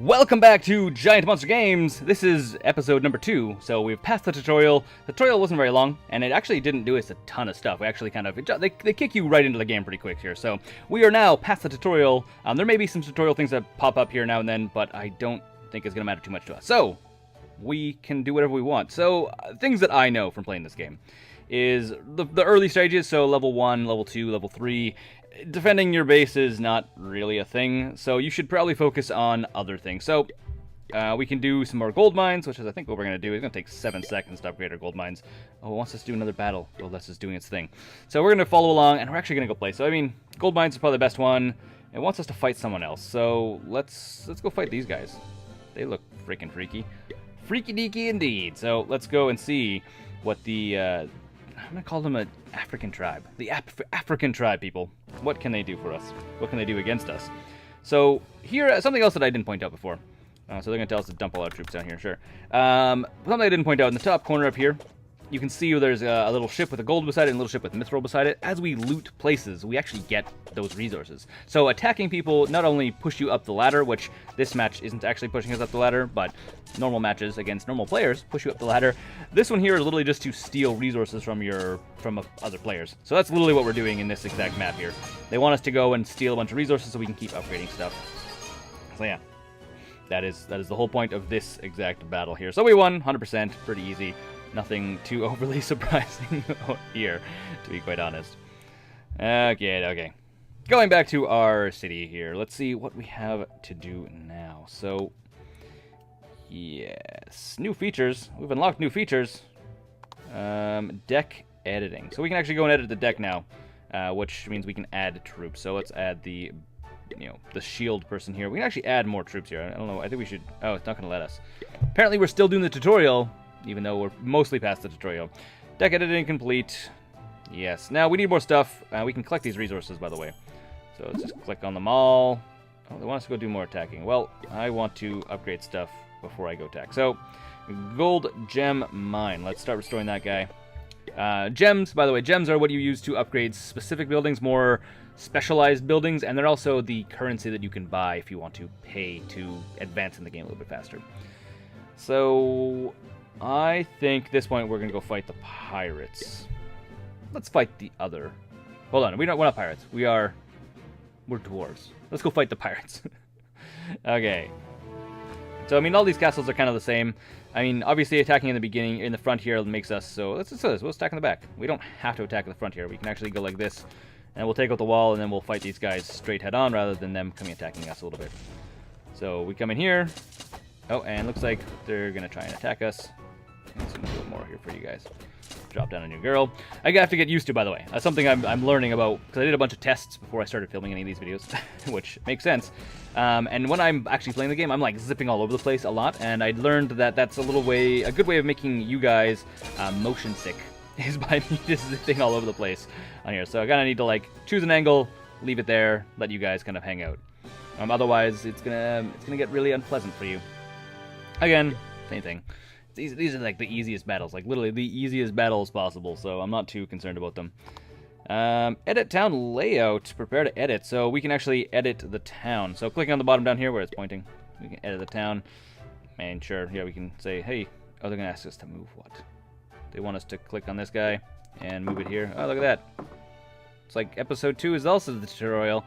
Welcome back to Giant Monster Games! This is episode number 2, so we've passed the tutorial. The tutorial wasn't very long, and it actually didn't do us a ton of stuff. We actually they kick you right into the game pretty quick here. So we are now past the tutorial. There may be some tutorial things that pop up here now and then, but I don't think it's going to matter too much to us. So we can do whatever we want. So things that I know from playing this game is the early stages, so level 1, level 2, level 3. Defending your base is not really a thing, so you should probably focus on other things. So, we can do some more gold mines, which is I think what we're going to do. It's going to take 7 seconds to upgrade our gold mines. Oh, it wants us to do another battle. Well, that's just doing its thing. So we're going to follow along, and we're actually going to go play. So, I mean, gold mines is probably the best one. It wants us to fight someone else. So, let's go fight these guys. They look freaking freaky. Freaky deaky indeed. So, let's go and see what the, I'm going to call them an African tribe. The African tribe, people. What can they do for us? What can they do against us? So here, something else that I didn't point out before. So they're going to tell us to dump all our troops down here, sure. Something I didn't point out in the top corner up here, you can see there's a little ship with a gold beside it and a little ship with mithril beside it. As we loot places, we actually get those resources. So attacking people not only push you up the ladder, which this match isn't actually pushing us up the ladder, but normal matches against normal players push you up the ladder. This one here is literally just to steal resources from other players. So that's literally what we're doing in this exact map here. They want us to go and steal a bunch of resources so we can keep upgrading stuff. So yeah, that is the whole point of this exact battle here. So we won 100%, pretty easy. Nothing too overly surprising here, to be quite honest. Okay. Going back to our city here, let's see what we have to do now. So, yes, new features. We've unlocked new features. Deck editing. So we can actually go and edit the deck now, which means we can add troops. So let's add the shield person here. We can actually add more troops here. I don't know. I think we should. Oh, it's not going to let us. Apparently, we're still doing the tutorial, even though we're mostly past the tutorial. Deck editing complete. Yes. Now, we need more stuff. We can collect these resources, by the way. So let's just click on them all. Oh, they want us to go do more attacking. Well, I want to upgrade stuff before I go attack. So, gold gem mine. Let's start restoring that guy. Gems, by the way, gems are what you use to upgrade specific buildings, more specialized buildings, and they're also the currency that you can buy if you want to pay to advance in the game a little bit faster. So, I think at this point we're going to go fight the pirates. Let's fight the other. Hold on, we're not pirates. We're dwarves. Let's go fight the pirates. Okay. So, I mean, all these castles are kind of the same. I mean, obviously attacking in the beginning, in the front here makes us, so let's just do this. We'll attack in the back. We don't have to attack in the front here. We can actually go like this, and we'll take out the wall, and then we'll fight these guys straight head on rather than them coming attacking us a little bit. So, we come in here. Oh, and looks like they're going to try and attack us. Let's do a little more here for you guys. Drop down a new girl. I have to get used to, by the way. That's something I'm learning about, because I did a bunch of tests before I started filming any of these videos, which makes sense. And when I'm actually playing the game, I'm like zipping all over the place a lot, and I learned that that's a good way of making you guys motion sick, is by me just zipping all over the place on here. So I kind of need to like choose an angle, leave it there, let you guys kind of hang out. Otherwise, it's gonna get really unpleasant for you. Again, same thing. These are like the easiest battles, like literally the easiest battles possible, so I'm not too concerned about them. Edit town layout, prepare to edit, so we can actually edit the town. So clicking on the bottom down here where it's pointing, we can edit the town, and sure, yeah, we can say, hey, oh, they're going to ask us to move what? They want us to click on this guy and move it here. Oh, look at that. It's like episode 2 is also the tutorial.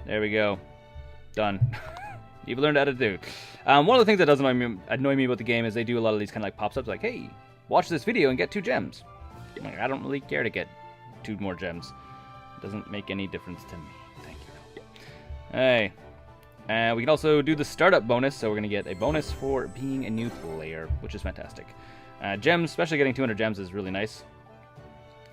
There we go. Done. You've learned how to do. One of the things that does annoy me about the game is they do a lot of these kind of like pops-ups like, hey, watch this video and get 2 gems. I'm like, I don't really care to get 2 more gems. It doesn't make any difference to me. Thank you. Hey. And we can also do the startup bonus, so we're going to get a bonus for being a new player, which is fantastic. Gems, especially getting 200 gems is really nice.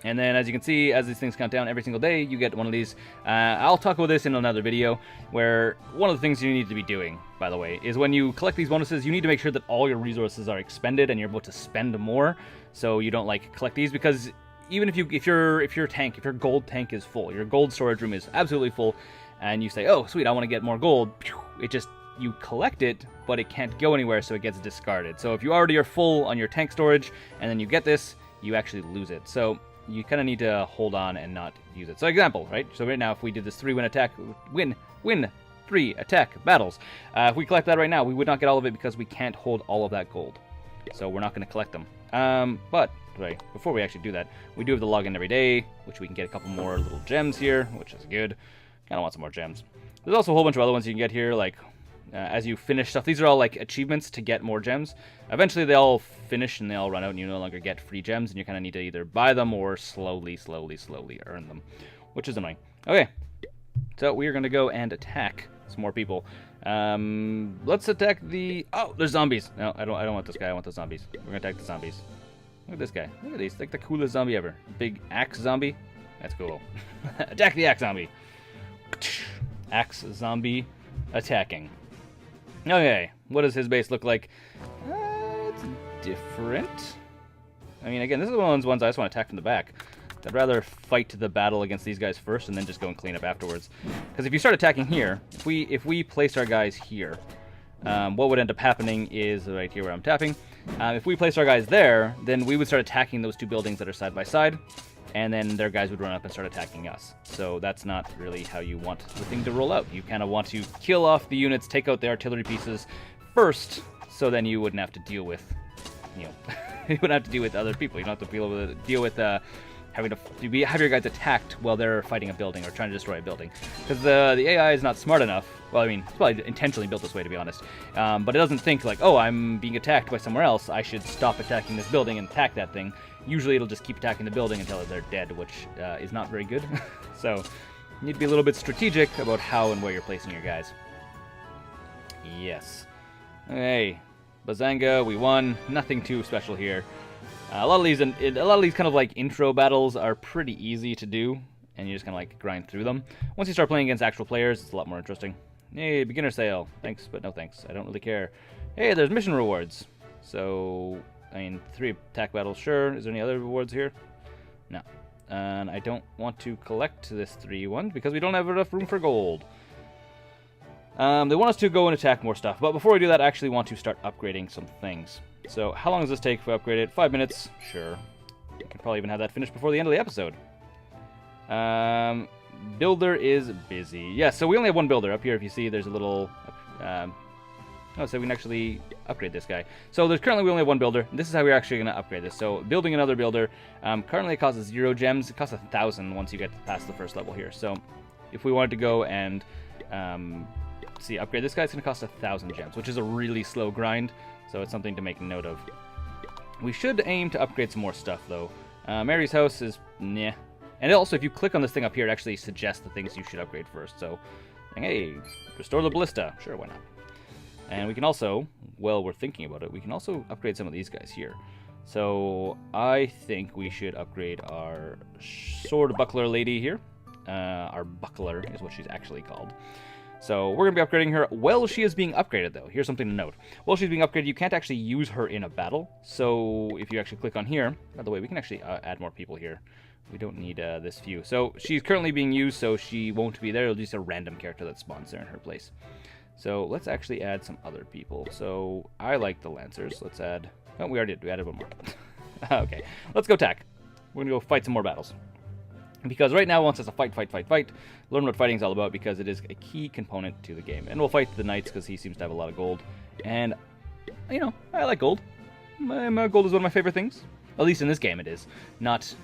And then, as you can see, as these things count down every single day, you get one of these. I'll talk about this in another video, where one of the things you need to be doing, by the way, is when you collect these bonuses, you need to make sure that all your resources are expended and you're about to spend more, so you don't like collect these, because even if your gold tank is full, your gold storage room is absolutely full, and you say, oh, sweet, I want to get more gold, you collect it, but it can't go anywhere, so it gets discarded. So if you already are full on your tank storage, and then you get this, you actually lose it. So you kind of need to hold on and not use it. So example, right? So right now, if we did this 3-win attack, win, 3 attack battles. If we collect that right now, we would not get all of it because we can't hold all of that gold. So we're not going to collect them. But right, before we actually do that, we do have the login every day, which we can get a couple more little gems here, which is good. Kind of want some more gems. There's also a whole bunch of other ones you can get here, like as you finish stuff. These are all like achievements to get more gems. Eventually they all finish and they all run out and you no longer get free gems, and you kind of need to either buy them or slowly earn them, which is annoying. Okay, so we are going to go and attack some more people. Let's attack the... Oh, there's zombies. No, I don't want this guy. I want the zombies. We're going to attack the zombies. Look at this guy. Look at these. Like the coolest zombie ever. Big axe zombie. That's cool. Attack the axe zombie. Axe zombie attacking. Okay, what does his base look like? It's different. I mean, again, this is one of those ones I just want to attack from the back. I'd rather fight the battle against these guys first and then just go and clean up afterwards. Because if you start attacking here, if we place our guys here, what would end up happening is right here where I'm tapping. If we place our guys there, then we would start attacking those two buildings that are side by side, and then their guys would run up and start attacking us. So that's not really how you want the thing to roll out. You kind of want to kill off the units, take out the artillery pieces first, so then you wouldn't have to deal with, you know, you wouldn't have to deal with other people. You don't have to deal with having to have your guys attacked while they're fighting a building or trying to destroy a building. Because the AI is not smart enough. Well, I mean, it's probably intentionally built this way, to be honest. But it doesn't think like, oh, I'm being attacked by somewhere else. I should stop attacking this building and attack that thing. Usually it'll just keep attacking the building until they're dead, which is not very good. So you need to be a little bit strategic about how and where you're placing your guys. Yes. Okay. Bazanga, we won. Nothing too special here. A lot of these kind of like intro battles are pretty easy to do, and you just kind of like grind through them. Once you start playing against actual players, it's a lot more interesting. Hey, beginner sale. Thanks, but no thanks. I don't really care. Hey, there's mission rewards. So, I mean, 3 attack battles, sure. Is there any other rewards here? No. And I don't want to collect this 3 one because we don't have enough room for gold. They want us to go and attack more stuff, but before we do that, I actually want to start upgrading some things. So, how long does this take if we upgrade it? 5 minutes? Sure. We can probably even have that finished before the end of the episode. Builder is busy. Yeah, so we only have 1 builder. Up here, if you see, there's a little... oh, so we can actually upgrade this guy. So there's currently we only have 1 builder. This is how we're actually going to upgrade this. So building another builder, currently it costs 0 gems. It costs 1,000 once you get past the first level here. So if we wanted to go and upgrade this guy, it's going to cost 1,000 gems, which is a really slow grind. So it's something to make note of. We should aim to upgrade some more stuff, though. Mary's house is meh. And also, if you click on this thing up here, it actually suggests the things you should upgrade first. So, hey, restore the ballista. Sure, why not? And we can also, while we're thinking about it, we can also upgrade some of these guys here. So, I think we should upgrade our sword buckler lady here. Our buckler is what she's actually called. So we're going to be upgrading her while she is being upgraded, though. Here's something to note. While she's being upgraded, you can't actually use her in a battle. So if you actually click on here, by the way, we can actually add more people here. We don't need this few. So she's currently being used, so she won't be there. It'll just be a random character that spawns there in her place. So let's actually add some other people. So I like the Lancers. Let's add... Oh, we already did. We added 1 more. Okay, let's go attack. We're going to go fight some more battles. Because right now it wants us to fight. Learn what fighting is all about because it is a key component to the game. And we'll fight the Knights because he seems to have a lot of gold. And, you know, I like gold. Gold is one of my favorite things. At least in this game it is. Not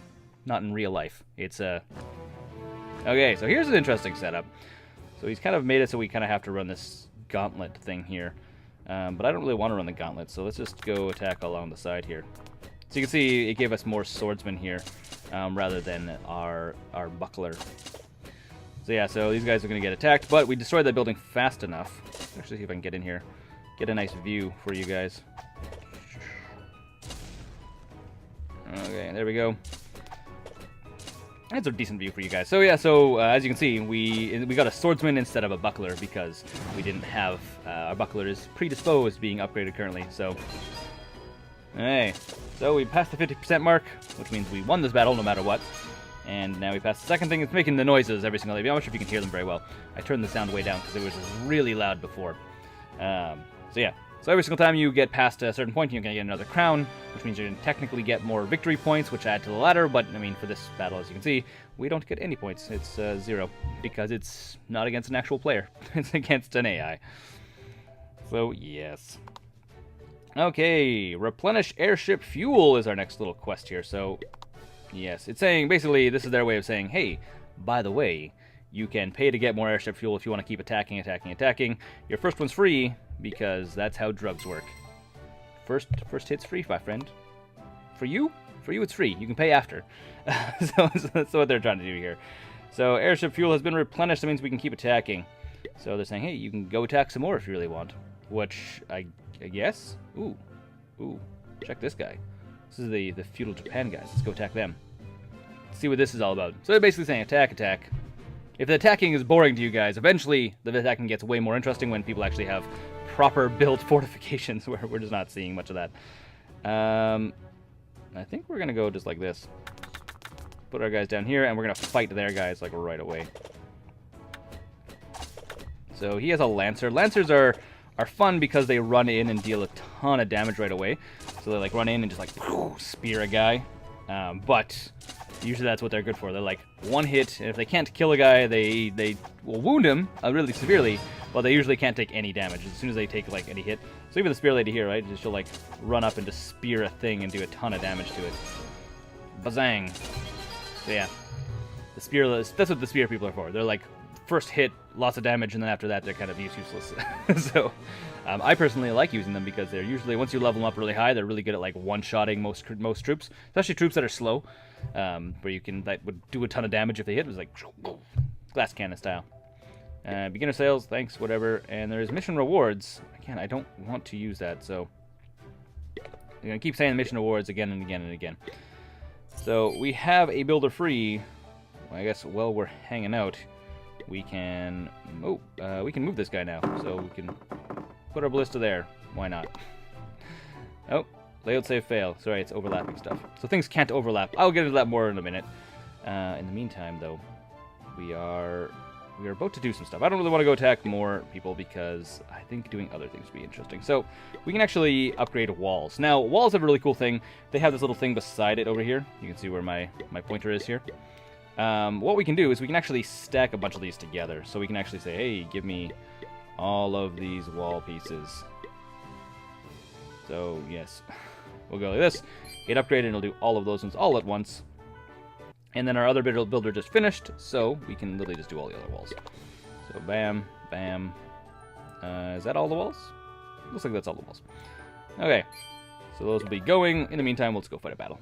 in real life. It's Okay, so here's an interesting setup. So he's kind of made it so we kind of have to run this gauntlet thing here. But I don't really want to run the gauntlet, so let's just go attack along the side here. So you can see it gave us more swordsmen here. Rather than our buckler. So yeah, so these guys are going to get attacked, but we destroyed that building fast enough. Let's actually see if I can get in here. Get a nice view for you guys. Okay, there we go. That's a decent view for you guys. So yeah, so as you can see, we got a swordsman instead of a buckler because we didn't have... our buckler is predisposed being upgraded currently, so... Hey, so we passed the 50% mark, which means we won this battle no matter what. And now we passed the second thing. It's making the noises every single day. I'm not sure if you can hear them very well. I turned the sound way down because it was really loud before. So yeah, So every single time you get past a certain point, you're going to get another crown, which means you're going to technically get more victory points, which add to the ladder. But, I mean, for this battle, as you can see, we don't get any points. It's 0, because it's not against an actual player. It's against an AI. So, yes. Okay, replenish airship fuel is our next little quest here. So, yes, it's saying, basically, this is their way of saying, hey, by the way, you can pay to get more airship fuel if you want to keep attacking. Your first one's free, because that's how drugs work. First hit's free, my friend. For you it's free. You can pay after. So that's what they're trying to do here. So airship fuel has been replenished. That means we can keep attacking. So they're saying, hey, you can go attack some more if you really want. Which, I guess? Ooh, check this guy. This is the feudal Japan guys. Let's go attack them. Let's see what this is all about. So they're basically saying, attack. If the attacking is boring to you guys, eventually the attacking gets way more interesting when people actually have proper built fortifications, where we're just not seeing much of that. I think we're going to go just like this. Put our guys down here, and we're going to fight their guys like right away. So he has a Lancer. Lancers are fun because they run in and deal a ton of damage right away. So they like run in and just like spear a guy. But usually that's what they're good for. They're like one hit, and if they can't kill a guy, they will wound him really severely, but they usually can't take any damage as soon as they take like any hit. So even the spear lady here, right, she'll like run up and just spear a thing and do a ton of damage to it. Bazang. So yeah, the spear, that's what the spear people are for. They're like first hit, lots of damage, and then after that they're kind of useless. So I personally like using them because they're usually, once you level them up really high, they're really good at like one-shotting most troops, especially troops that are slow, where you can, that would do a ton of damage if they hit. It was like glass cannon style. Beginner sales, thanks, whatever. And there's mission rewards. Again, I don't want to use that, so I'm gonna keep saying mission rewards again and again and again. So we have a builder free. Well, I guess while we're hanging out, we can move this guy now. So we can put our ballista there. Why not? Oh, layout save fail. Sorry, it's overlapping stuff. So things can't overlap. I'll get into that more in a minute. In the meantime, though, we are about to do some stuff. I don't really want to go attack more people because I think doing other things would be interesting. So we can actually upgrade walls. Now, walls have a really cool thing. They have this little thing beside it over here. You can see where my pointer is here. What we can do is we can actually stack a bunch of these together. So we can actually say, hey, give me all of these wall pieces. So, yes. We'll go like this. Get upgraded, and it'll do all of those ones all at once. And then our other builder just finished, so we can literally just do all the other walls. So bam, bam. Is that all the walls? Looks like that's all the walls. Okay, so those will be going. In the meantime, let's go fight a battle.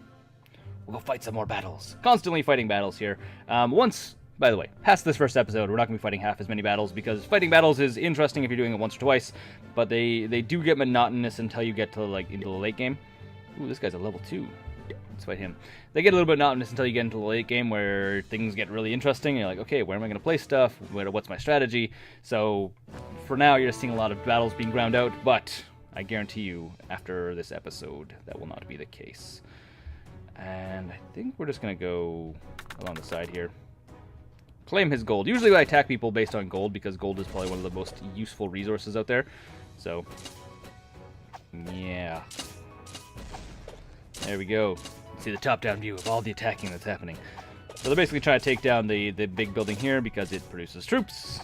We'll go fight some more battles. Constantly fighting battles here. By the way, past this first episode, we're not going to be fighting half as many battles, because fighting battles is interesting if you're doing it once or twice, but they do get monotonous until you get to like into the late game. Ooh, this guy's a level 2. Let's fight him. They get a little bit monotonous until you get into the late game, where things get really interesting. And you're like, okay, where am I going to play stuff? What's my strategy? So for now, you're just seeing a lot of battles being ground out, but I guarantee you, after this episode, that will not be the case. And I think we're just going to go along the side here. Claim his gold. Usually I attack people based on gold, because gold is probably one of the most useful resources out there. So, yeah. There we go. See the top-down view of all the attacking that's happening. So they're basically trying to take down the big building here because it produces troops.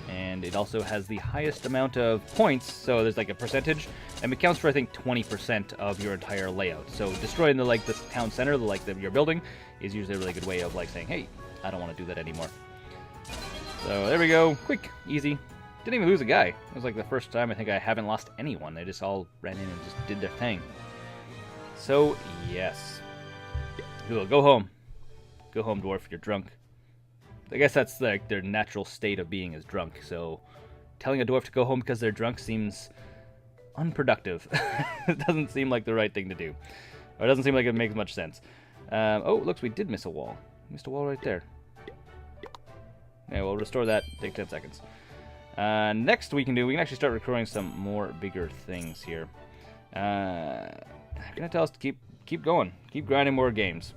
And it also has the highest amount of points, so there's like a percentage, and it counts for I think 20% of your entire layout. So destroying the town center, your building, is usually a really good way of like saying, hey, I don't want to do that anymore. So there we go, quick, easy. Didn't even lose a guy. It was like the first time I think I haven't lost anyone. They just all ran in and just did their thing. So yes, cool. Go home. Go home, dwarf. You're drunk. I guess that's like their natural state of being is drunk. So telling a dwarf to go home because they're drunk seems unproductive. It doesn't seem like the right thing to do. Or it doesn't seem like it makes much sense. Oh, looks, we did miss a wall. Missed a wall right there. Yeah, we'll restore that. Take 10 seconds. Next we can actually start recording some more bigger things here. They're gonna tell us to keep going. Keep grinding more games.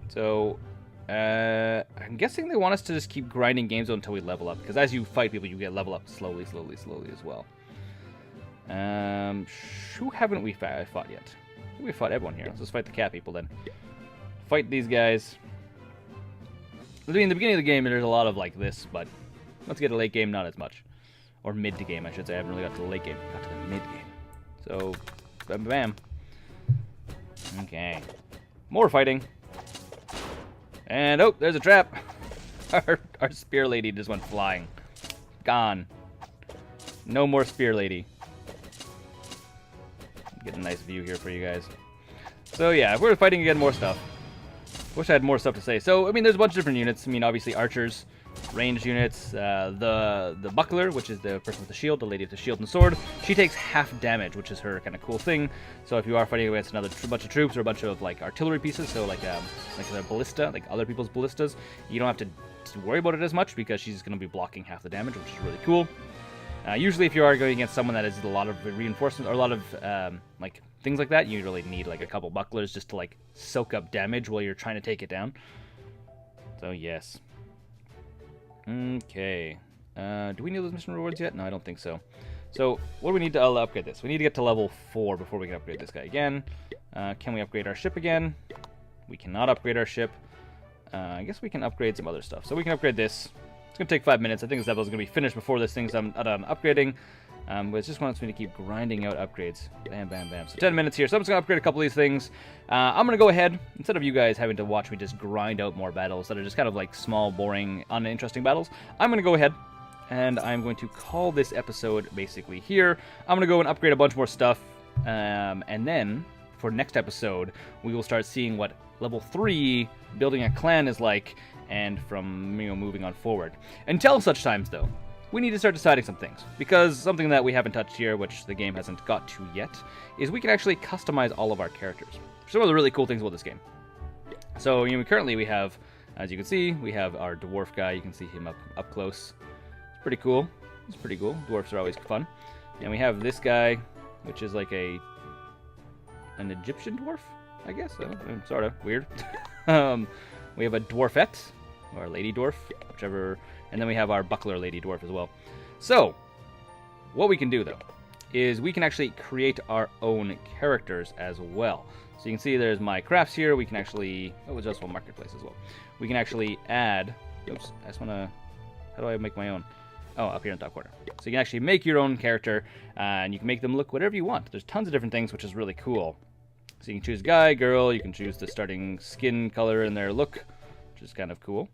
So, I'm guessing they want us to just keep grinding games until we level up, because as you fight people, you get level up slowly as well. Who haven't we fought yet? I think we fought everyone here. Let's just fight the cat people then. Fight these guys. I mean, in the beginning of the game, there's a lot of like this, but once you get to late game, not as much. Or mid to game, I should say. I haven't really got to the late game. Got to the mid game. So, bam, bam. Okay. More fighting. And, oh, there's a trap. Our spear lady just went flying. Gone. No more spear lady. Get a nice view here for you guys. So, yeah, we're fighting again, more stuff. Wish I had more stuff to say. So, I mean, there's a bunch of different units. I mean, obviously, archers, ranged units, the buckler, which is the person with the shield, the lady with the shield and sword. She takes half damage, which is her kind of cool thing. So if you are fighting against another bunch of troops or a bunch of like artillery pieces, so like a ballista, like other people's ballistas, you don't have to worry about it as much because she's going to be blocking half the damage, which is really cool. Usually, if you are going against someone that has a lot of reinforcements or a lot of like things like that, you really need like a couple bucklers just to like soak up damage while you're trying to take it down. So yes. Okay. Do we need those mission rewards yet? No, I don't think so. So, what do we need to upgrade this? We need to get to level 4 before we can upgrade this guy again. Can we upgrade our ship again? We cannot upgrade our ship. I guess we can upgrade some other stuff. So we can upgrade this. It's going to take 5 minutes. I think this level is going to be finished before this thing's done upgrading. But it just wants me to keep grinding out upgrades. Bam, bam, bam. So 10 minutes here. So I'm just going to upgrade a couple of these things. I'm going to go ahead, instead of you guys having to watch me just grind out more battles that are just kind of like small, boring, uninteresting battles, I'm going to go ahead and I'm going to call this episode basically here. I'm going to go and upgrade a bunch more stuff. And then for next episode, we will start seeing what level 3 building a clan is like, and from moving on forward. Until such times, though, we need to start deciding some things, because something that we haven't touched here, which the game hasn't got to yet, is we can actually customize all of our characters. Some of the really cool things about this game. So currently we have, as you can see, we have our dwarf guy. You can see him up close. It's pretty cool. It's pretty cool. Dwarfs are always fun. And we have this guy, which is like an Egyptian dwarf, I guess. Sort of weird. We have a dwarfette, or a lady dwarf, whichever. And then we have our buckler lady dwarf as well. So, what we can do, though, is we can actually create our own characters as well. So you can see there's my crafts here. We can actually... Oh, it's also a marketplace as well. We can actually add... Oops, I just want to... How do I make my own? Oh, up here in the top corner. So you can actually make your own character, and you can make them look whatever you want. There's tons of different things, which is really cool. So you can choose guy, girl, you can choose the starting skin color and their look, which is kind of cool.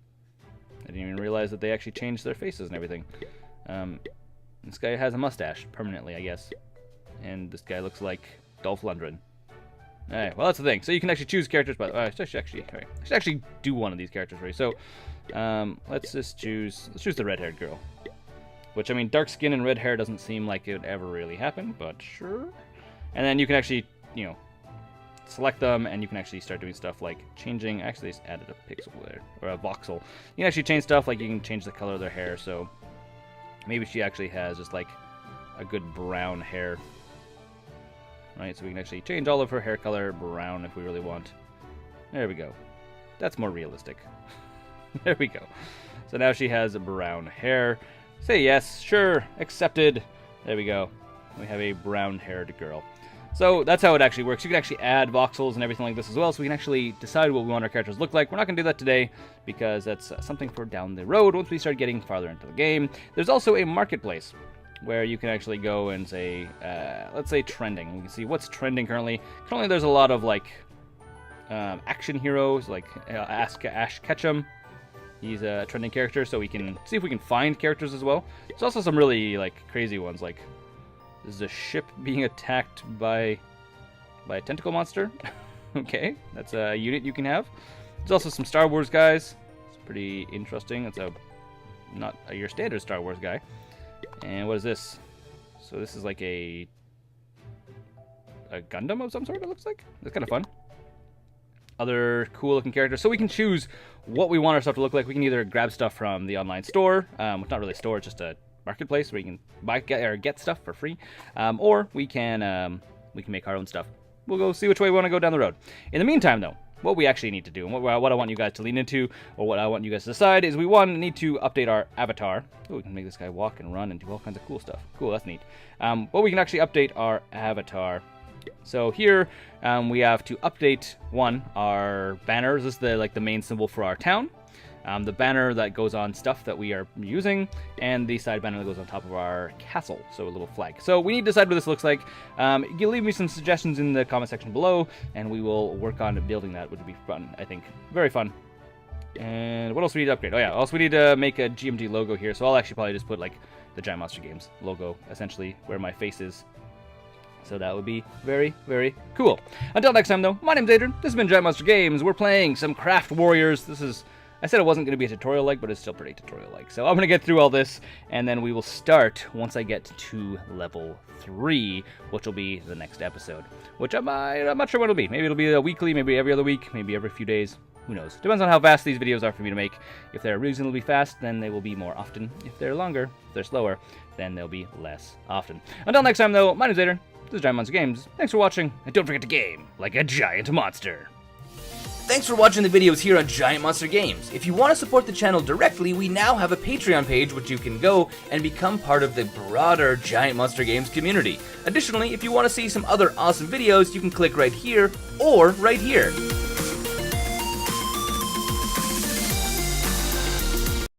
I didn't even realize that they actually changed their faces and everything. This guy has a mustache, permanently, I guess. And this guy looks like Dolph Lundgren. Alright, well, that's the thing. So you can actually choose characters, but I should actually do one of these characters for you. So, let's choose the red-haired girl. Which, I mean, dark skin and red hair doesn't seem like it would ever really happen, but sure. And then you can actually, select them, and you can actually start doing stuff like changing... Actually, I just added a pixel there, or a voxel. You can actually change stuff, like you can change the color of their hair, so maybe she actually has just like a good brown hair. Right, so we can actually change all of her hair color brown if we really want. There we go. That's more realistic. There we go. So now she has brown hair. Say yes, sure, accepted. There we go. We have a brown-haired girl. So that's how it actually works. You can actually add voxels and everything like this as well, so we can actually decide what we want our characters to look like. We're not going to do that today because that's something for down the road once we start getting farther into the game. There's also a marketplace where you can actually go and say, let's say trending. You can see what's trending currently. Currently there's a lot of like action heroes, like Ash Ketchum. He's a trending character, so we can see if we can find characters as well. There's also some really like crazy ones, like this is a ship being attacked by a tentacle monster. Okay, that's a unit you can have. There's also some Star Wars guys. It's pretty interesting. It's not your standard Star Wars guy. And what is this? So this is like a Gundam of some sort, it looks like. It's kind of fun. Other cool looking characters. So we can choose what we want our stuff to look like. We can either grab stuff from the online store, it's not really a store, it's just a marketplace where you can get stuff for free, or we can make our own stuff. We'll go see which way we want to go down the road. In the meantime, though, what we actually need to do, and what I want you guys to lean into, or what I want you guys to decide, is we, one, need to update our avatar. Oh, we can make this guy walk and run and do all kinds of cool stuff. Cool, that's neat. Well, we can actually update our avatar. So here, we have to update, one, our banners. This is the main symbol for our town. The banner that goes on stuff that we are using, and the side banner that goes on top of our castle, so a little flag. So we need to decide what this looks like. You can leave me some suggestions in the comment section below, and we will work on building that, which would be fun, I think. Very fun. And what else we need to upgrade? Oh yeah, also we need to make a GMG logo here, so I'll actually probably just put like the Giant Monster Games logo, essentially, where my face is. So that would be very, very cool. Until next time, though, my name's Adrian. This has been Giant Monster Games. We're playing some Craft Warriors. I said it wasn't going to be a tutorial-like, but it's still pretty tutorial-like. So I'm going to get through all this, and then we will start once I get to level 3, which will be the next episode. Which I'm not sure when it'll be. Maybe it'll be a weekly, maybe every other week, maybe every few days. Who knows? Depends on how fast these videos are for me to make. If they're reasonably fast, then they will be more often. If they're longer, if they're slower, then they'll be less often. Until next time, though, my name's Adrian. This is Giant Monster Games. Thanks for watching, and don't forget to game like a giant monster. Thanks for watching the videos here on Giant Monster Games. If you want to support the channel directly, we now have a Patreon page which you can go and become part of the broader Giant Monster Games community. Additionally, if you want to see some other awesome videos, you can click right here or right here.